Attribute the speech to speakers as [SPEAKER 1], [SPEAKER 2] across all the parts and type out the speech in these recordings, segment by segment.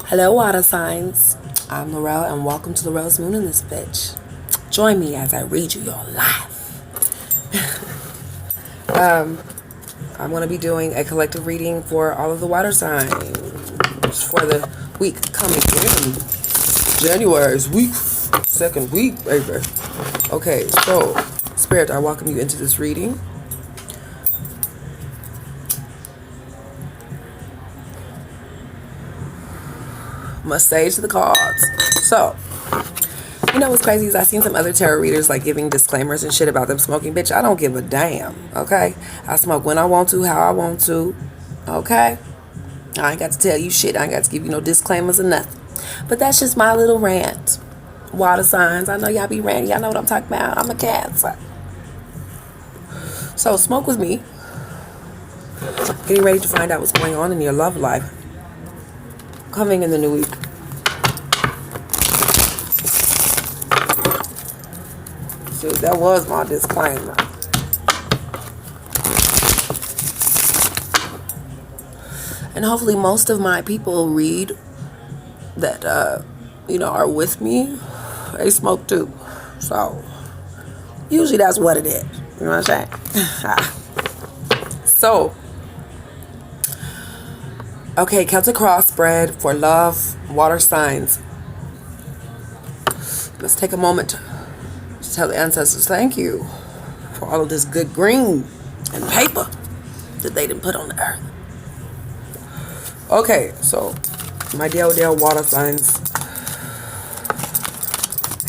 [SPEAKER 1] Hello, water signs. I'm Laurel, and welcome to Laurel's Moon in this bitch. Join me as I read you your life. I'm going to be doing a collective reading for all of the water signs for the week coming in. January's week, second week, baby. Okay, so, Spirit, I welcome you into this reading. Must sage the cards. So, you know what's crazy is I seen some other tarot readers like giving disclaimers and shit about them smoking. Bitch, I don't give a damn, okay? I smoke when I want to, how I want to, okay? I ain't got to tell you shit. I ain't got to give you no disclaimers or nothing. But that's just my little rant. Water signs. I know y'all be ranting. Y'all know what I'm talking about. I'm a Cancer. So, smoke with me. Getting ready to find out what's going on in your love life. Coming in the new week. So that was my disclaimer. And hopefully most of my people read that, are with me. They smoke too. So usually that's what it is. You know what I'm saying? So, okay, Celtic cross spread for love, water signs. Let's take a moment to tell the ancestors thank you for all of this good green and paper that they didn't put on the earth. Okay, so my dear water signs.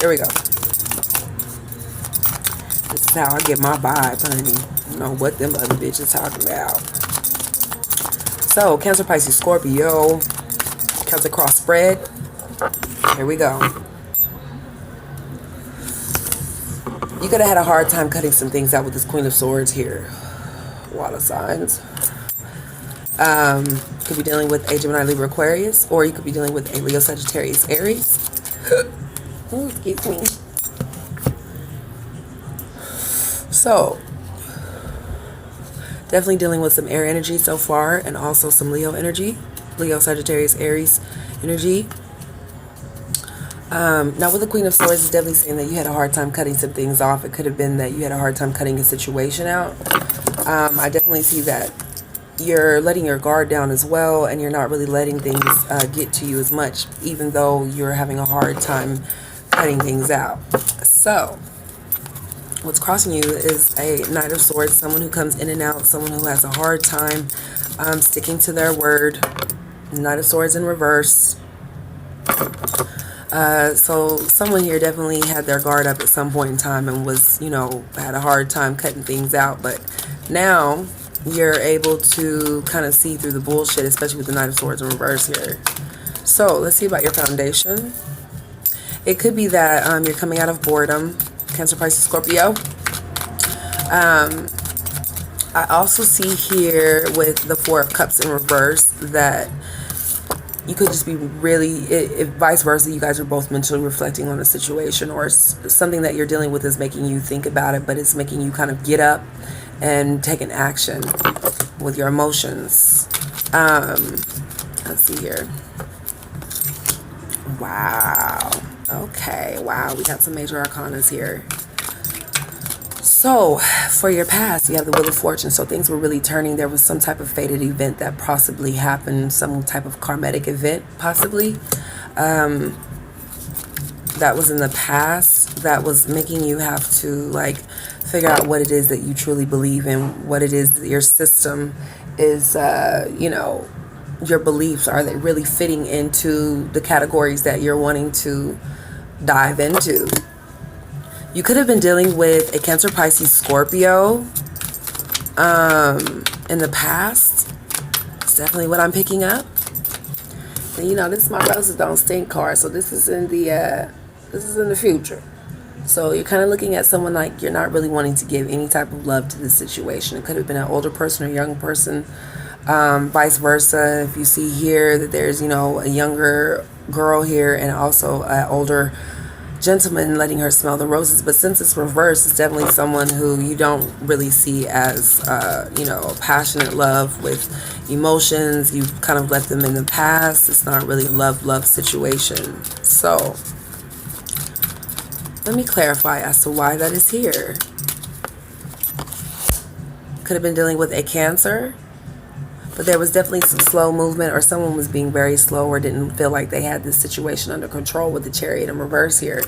[SPEAKER 1] Here we go. This is how I get my vibe, honey. You know what them other bitches talking about. So, Cancer Pisces Scorpio, Celtic cross spread. Here we go. You could have had a hard time cutting some things out with this Queen of Swords here. Water signs. Could be dealing with a Gemini, Libra, Aquarius, or you could be dealing with a Leo, Sagittarius, Aries. Ooh, excuse me. So, definitely dealing with some air energy so far, and also some Leo energy. Leo, Sagittarius, Aries energy. Now with the Queen of Swords, it's definitely saying that you had a hard time cutting some things off. It could have been that you had a hard time cutting a situation out. I definitely see that you're letting your guard down as well, and you're not really letting things get to you as much, even though you're having a hard time cutting things out. So, what's crossing you is a Knight of Swords, someone who comes in and out, someone who has a hard time sticking to their word. Knight of Swords in reverse. So someone here definitely had their guard up at some point in time and was, had a hard time cutting things out. But now you're able to kind of see through the bullshit, especially with the Knight of Swords in reverse here. So let's see about your foundation. It could be that you're coming out of boredom, Cancer, Pisces, Scorpio. I also see here with the Four of Cups in reverse that you could just be really, if vice versa, you guys are both mentally reflecting on a situation, or something that you're dealing with is making you think about it, but it's making you kind of get up and take an action with your emotions. Let's see here. Wow. Okay, wow, we got some major arcanas here. So, for your past, you have the Wheel of Fortune. So things were really turning. There was some type of fated event that possibly happened, some type of karmatic event, possibly. That was in the past, that was making you have to, figure out what it is that you truly believe in, what it is that your system is, your beliefs. Are they really fitting into the categories that you're wanting to dive into? You could have been dealing with a Cancer, Pisces, Scorpio in the past. It's definitely what I'm picking up. And this is my Roses Don't Stink card, so this is in the future. So you're kind of looking at someone like you're not really wanting to give any type of love to this situation. It could have been an older person or young person, vice versa. If you see here that there's a younger girl here and also an older gentleman letting her smell the roses. But since it's reversed, it's definitely someone who you don't really see as, a passionate love with emotions. You've kind of let them in the past. It's not really a love situation. So let me clarify as to why that is here. Could have been dealing with a Cancer, but there was definitely some slow movement, or someone was being very slow or didn't feel like they had this situation under control with the Chariot in reverse here.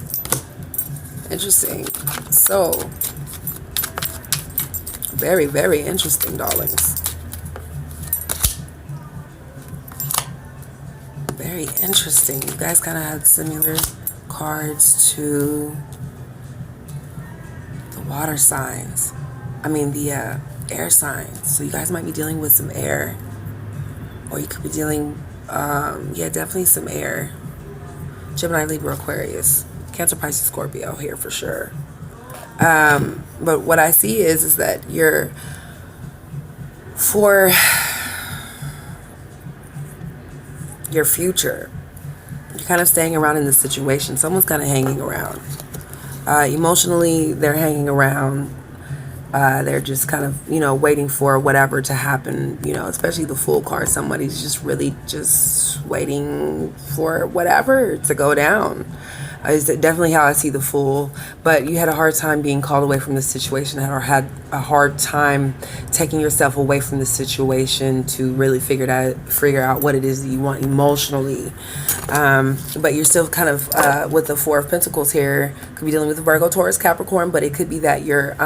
[SPEAKER 1] Interesting. So, very, very interesting, darlings. Very interesting. You guys kind of had similar cards to the water signs. I mean, the air signs. So you guys might be dealing with some air, or you could be dealing, definitely some air. Gemini, Libra, Aquarius, Cancer, Pisces, Scorpio here for sure. But what I see is that for your future, you're kind of staying around in this situation. Someone's kind of hanging around. Emotionally, they're hanging around. They're just kind of, waiting for whatever to happen, especially the Fool card. Somebody's just really just waiting for whatever to go down. Is definitely how I see the Fool. But you had a hard time being called away from the situation, or had a hard time taking yourself away from the situation to really figure out what it is that you want emotionally. But you're still kind of with the Four of Pentacles here. Could be dealing with Virgo, Taurus, Capricorn, but it could be that you're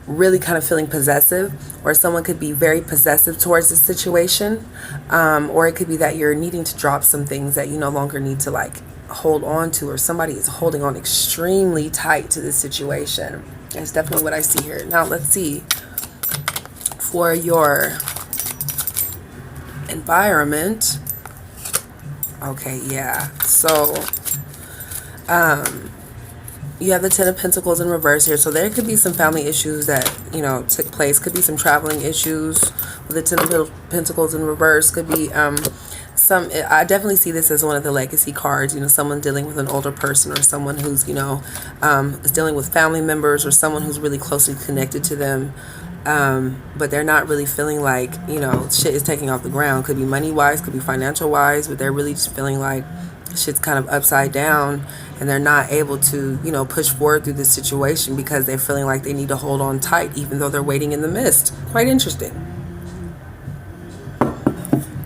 [SPEAKER 1] really kind of feeling possessive, or someone could be very possessive towards the situation, or it could be that you're needing to drop some things that you no longer need to hold on to, or somebody is holding on extremely tight to this situation. That's definitely what I see here. Now let's see for your environment. Okay, yeah. So you have the Ten of Pentacles in reverse here. So there could be some family issues that, took place. Could be some traveling issues with the Ten of Pentacles in reverse. Could be I definitely see this as one of the legacy cards. Someone dealing with an older person, or someone who's, is dealing with family members, or someone who's really closely connected to them. But they're not really feeling like, shit is taking off the ground. Could be money-wise, could be financial-wise, but they're really just feeling like shit's kind of upside down, and they're not able to, push forward through this situation because they're feeling like they need to hold on tight, even though they're waiting in the mist. Quite interesting.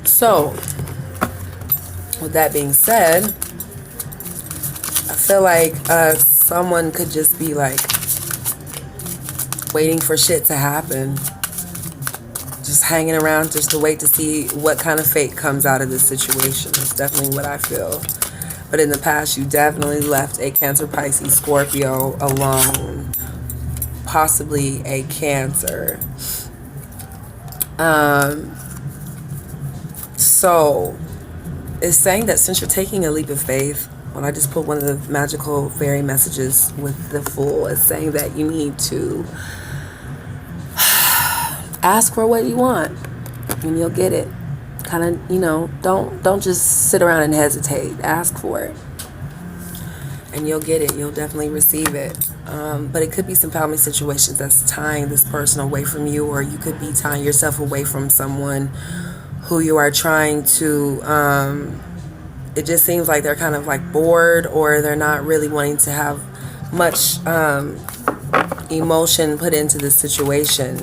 [SPEAKER 1] So, with that being said, I feel like someone could just be waiting for shit to happen, just hanging around just to wait to see what kind of fate comes out of this situation. That's definitely what I feel. But in the past, you definitely left a Cancer, Pisces, Scorpio alone, possibly a Cancer. So it's saying that since you're taking a leap of faith, when I just put one of the magical fairy messages with the Fool, it's saying that you need to ask for what you want, and you'll get it. Kind of, don't just sit around and hesitate. Ask for it, and you'll get it. You'll definitely receive it. But it could be some family situations that's tying this person away from you, or you could be tying yourself away from someone who you are trying to, it just seems like they're kind of bored, or they're not really wanting to have much emotion put into this situation,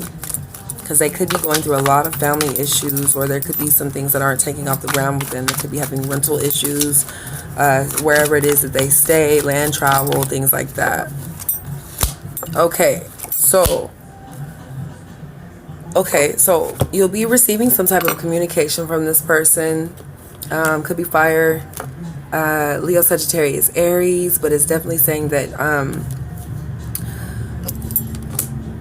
[SPEAKER 1] because they could be going through a lot of family issues, or there could be some things that aren't taking off the ground with them. They could be having rental issues wherever it is that they stay, land travel, things like that. Okay, so you'll be receiving some type of communication from this person. Could be fire, Leo, Sagittarius, Aries, but it's definitely saying that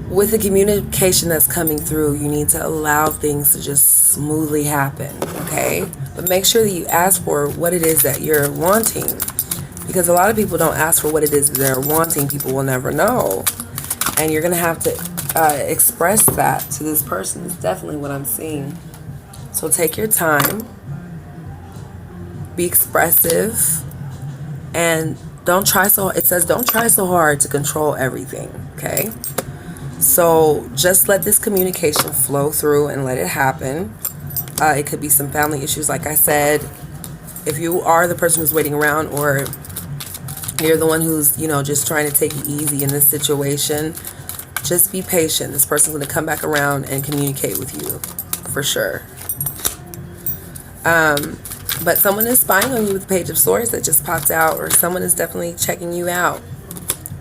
[SPEAKER 1] with the communication that's coming through, you need to allow things to just smoothly happen, okay? But make sure that you ask for what it is that you're wanting, because a lot of people don't ask for what it is that they're wanting. People will never know, and you're gonna have to express that to this person. It's definitely what I'm seeing. So take your time, be expressive, and Don't try so, it says don't try so hard to control everything, okay? So just let this communication flow through and let it happen. It could be some family issues, like I said. If you are the person who's waiting around, or you're the one who's, you know, just trying to take it easy in this situation, just be patient. This person's going to come back around and communicate with you for sure. But someone is spying on you with the Page of Swords that just popped out, or someone is definitely checking you out.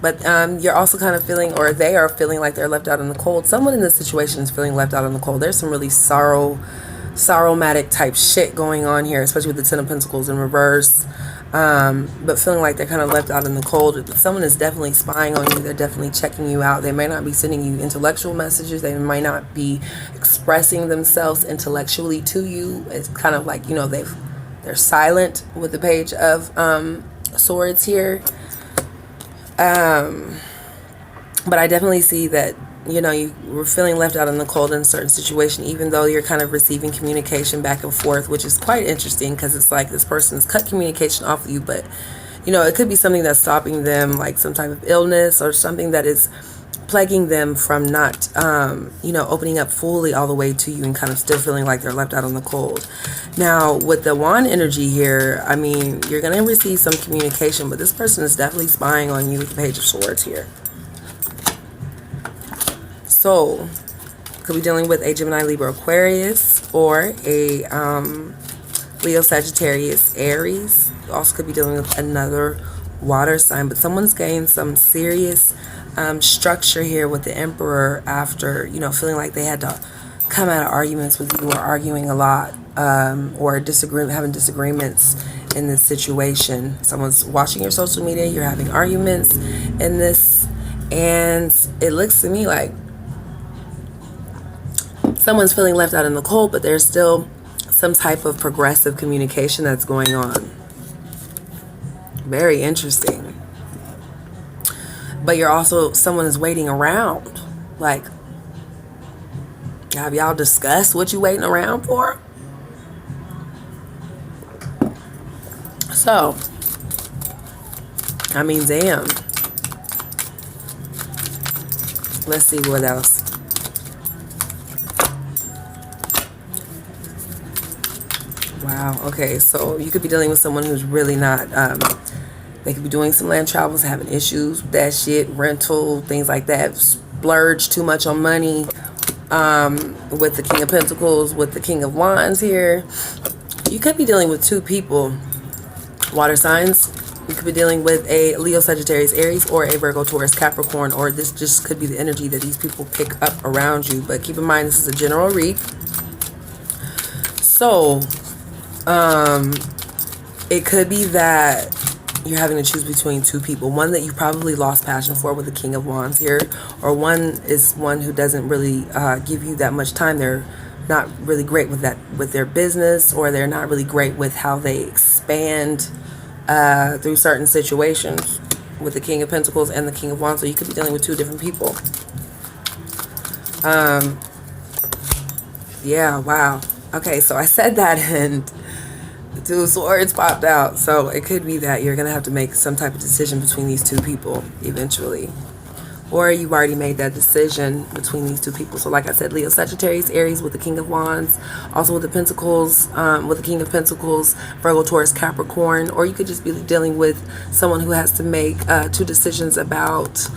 [SPEAKER 1] But you're also kind of feeling, or they are feeling like they're left out in the cold. Someone in this situation is feeling left out in the cold. There's some really sorrowmatic type shit going on here, especially with the Ten of Pentacles in reverse. But feeling like they're kind of left out in the cold. But someone is definitely spying on you. They're definitely checking you out. They may not be sending you intellectual messages. They might not be expressing themselves intellectually to you. It's kind of like, you know, they're silent with the Page of Swords here. But I definitely see that, you know, you were feeling left out in the cold in a certain situation, even though you're kind of receiving communication back and forth, which is quite interesting, because it's like this person's cut communication off of you. But, you know, it could be something that's stopping them, like some type of illness or something that is plaguing them from not, you know, opening up fully all the way to you, and kind of still feeling like they're left out in the cold. Now, with the Wand energy here, I mean, you're going to receive some communication, but this person is definitely spying on you with the Page of Swords here. So, could be dealing with a Gemini, Libra, Aquarius, or a Leo, Sagittarius, Aries. Also could be dealing with another water sign, but someone's gained some serious structure here with the Emperor after, you know, feeling like they had to come out of arguments with you, or arguing a lot, or having disagreements in this situation. Someone's watching your social media, you're having arguments in this, and it looks to me like someone's feeling left out in the cold, but there's still some type of progressive communication that's going on. Very interesting. But you're also, someone is waiting around. Like, have y'all discussed what you waiting around for? So, I mean, damn. Let's see what else. Wow, okay, so you could be dealing with someone who's really not, they could be doing some land travels, having issues with that shit, rental, things like that, splurge too much on money, with the King of Pentacles, with the King of Wands here. You could be dealing with two people, water signs. You could be dealing with a Leo, Sagittarius, Aries, or a Virgo, Taurus, Capricorn, or this just could be the energy that these people pick up around you. But keep in mind, this is a general read. So, it could be that you're having to choose between two people. One that you probably lost passion for with the King of Wands here, or one is one who doesn't really give you that much time. They're not really great with that, with their business, or they're not really great with how they expand through certain situations with the King of Pentacles and the King of Wands. So you could be dealing with two different people. Yeah, wow. Okay, so I said that and the Two of Swords popped out. So it could be that you're going to have to make some type of decision between these two people eventually. Or you've already made that decision between these two people. So like I said, Leo, Sagittarius, Aries with the King of Wands. Also with the Pentacles, with the King of Pentacles, Virgo, Taurus, Capricorn. Or you could just be dealing with someone who has to make two decisions about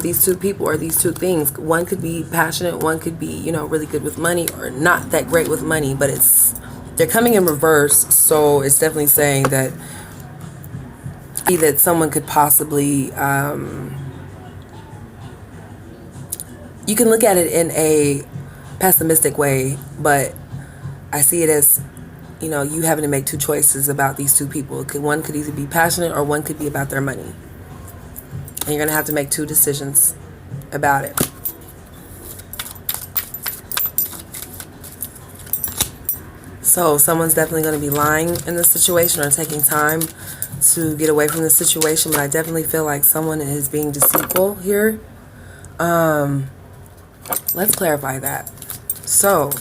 [SPEAKER 1] these two people or these two things. One could be passionate, one could be, you know, really good with money, or not that great with money, but they're coming in reverse. So it's definitely saying that someone could possibly, you can look at it in a pessimistic way, but I see it as, you know, you having to make two choices about these two people. One could either be passionate, or one could be about their money. And you're going to have to make two decisions about it. So someone's definitely going to be lying in this situation, or taking time to get away from the situation. But I definitely feel like someone is being deceitful here. Let's clarify that. So,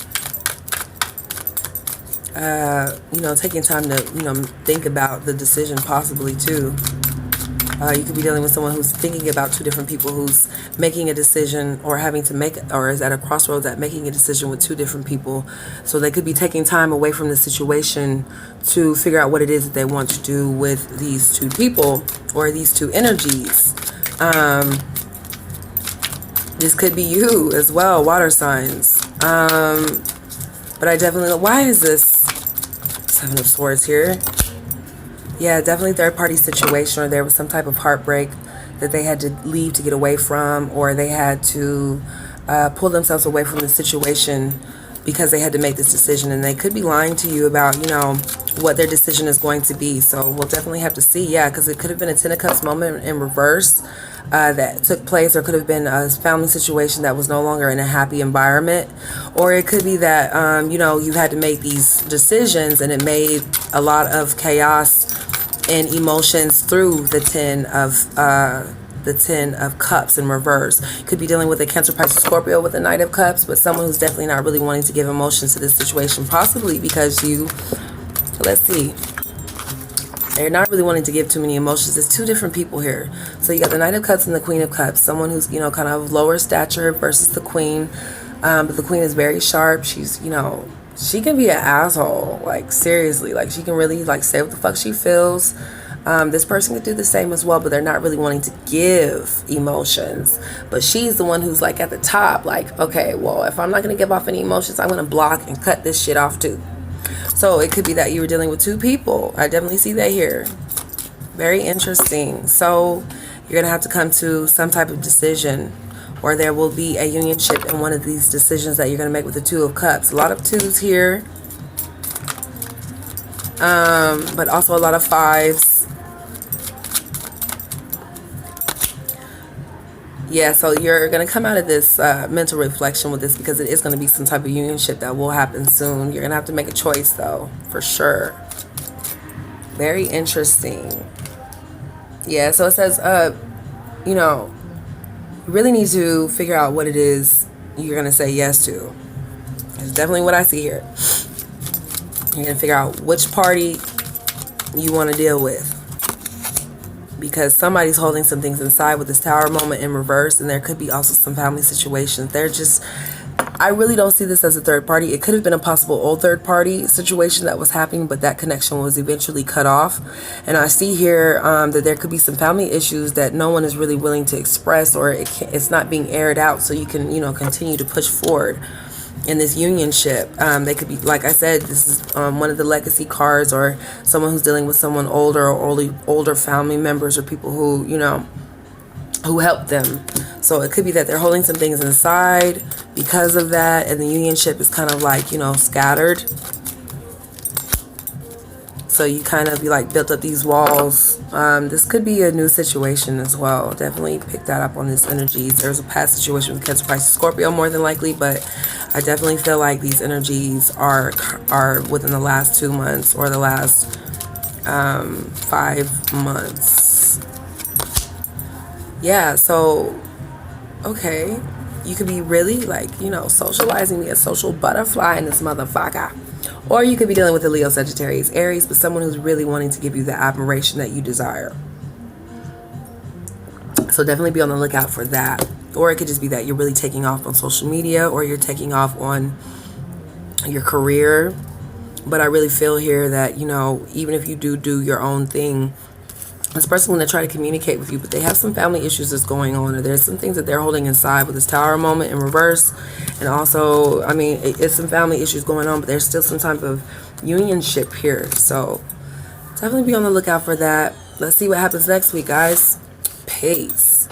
[SPEAKER 1] you know, taking time to, you know, think about the decision possibly too. You could be dealing with someone who's thinking about two different people, who's making a decision or having to make, or is at a crossroads at making a decision with two different people. So they could be taking time away from the situation to figure out what it is that they want to do with these two people or these two energies. This could be you as well, water signs. But I definitely, why is this Seven of Swords here? Yeah, definitely third party situation, or there was some type of heartbreak that they had to leave to get away from, or they had to pull themselves away from the situation because they had to make this decision. And they could be lying to you about, you know, what their decision is going to be. So we'll definitely have to see. Yeah, because it could have been a Ten of Cups moment in reverse that took place, or could have been a family situation that was no longer in a happy environment. Or it could be that, you know, you had to make these decisions and it made a lot of chaos and emotions through the Ten of Cups in reverse. Could be dealing with a Cancer Pisces Scorpio with the Knight of Cups, but someone who's definitely not really wanting to give emotions to this situation, possibly because you, let's see, they're not really wanting to give too many emotions. There's two different people here. So you got the Knight of Cups and the Queen of Cups. Someone who's, you know, kind of lower stature versus the Queen. But the Queen is very sharp. She's, you know, she can be an asshole. Like, seriously. Like, she can really, like, say what the fuck she feels. This person could do the same as well, but they're not really wanting to give emotions. But she's the one who's, like, at the top. Like, okay, well, if I'm not going to give off any emotions, I'm going to block and cut this shit off, too. So it could be that you were dealing with two people. I definitely see that here. Very interesting. So you're going to have to come to some type of decision, or there will be a unionship in one of these decisions that you're going to make with the Two of Cups. A lot of twos here, but also a lot of fives. Yeah, so you're going to come out of this mental reflection with this, because it is going to be some type of unionship that will happen soon. You're going to have to make a choice, though, for sure. Very interesting. Yeah, so it says, you know, you really need to figure out what it is you're going to say yes to. It's definitely what I see here. You're going to figure out which party you want to deal with, because somebody's holding some things inside with this Tower moment in reverse, and there could be also some family situations. They're just, I really don't see this as a third party. It could have been a possible old third party situation that was happening, but that connection was eventually cut off. And I see here that there could be some family issues that no one is really willing to express, or it's not being aired out, so you can, you know, continue to push forward in this unionship. They could be, like I said, this is one of the legacy cards, or someone who's dealing with someone older, or older family members, or people who, you know, who helped them. So it could be that they're holding some things inside because of that, and the unionship is kind of like, you know, scattered. So you kind of, like, built up these walls. This could be a new situation as well. Definitely pick that up on this energy. There's a past situation with Cancer Pisces Scorpio more than likely, but I definitely feel like these energies are within the last 2 months, or the last 5 months. Yeah, so, okay. You could be really, like, you know, socializing, be a social butterfly in this motherfucker. Or you could be dealing with a Leo, Sagittarius, Aries, but someone who's really wanting to give you the admiration that you desire. So definitely be on the lookout for that. Or it could just be that you're really taking off on social media, or you're taking off on your career. But I really feel here that, you know, even if you do your own thing, this person going to try to communicate with you, but they have some family issues that's going on, or there's some things that they're holding inside with this Tower moment in reverse. And also, I mean, it's some family issues going on, but there's still some type of unionship here. So definitely be on the lookout for that. Let's see what happens next week, guys. Peace.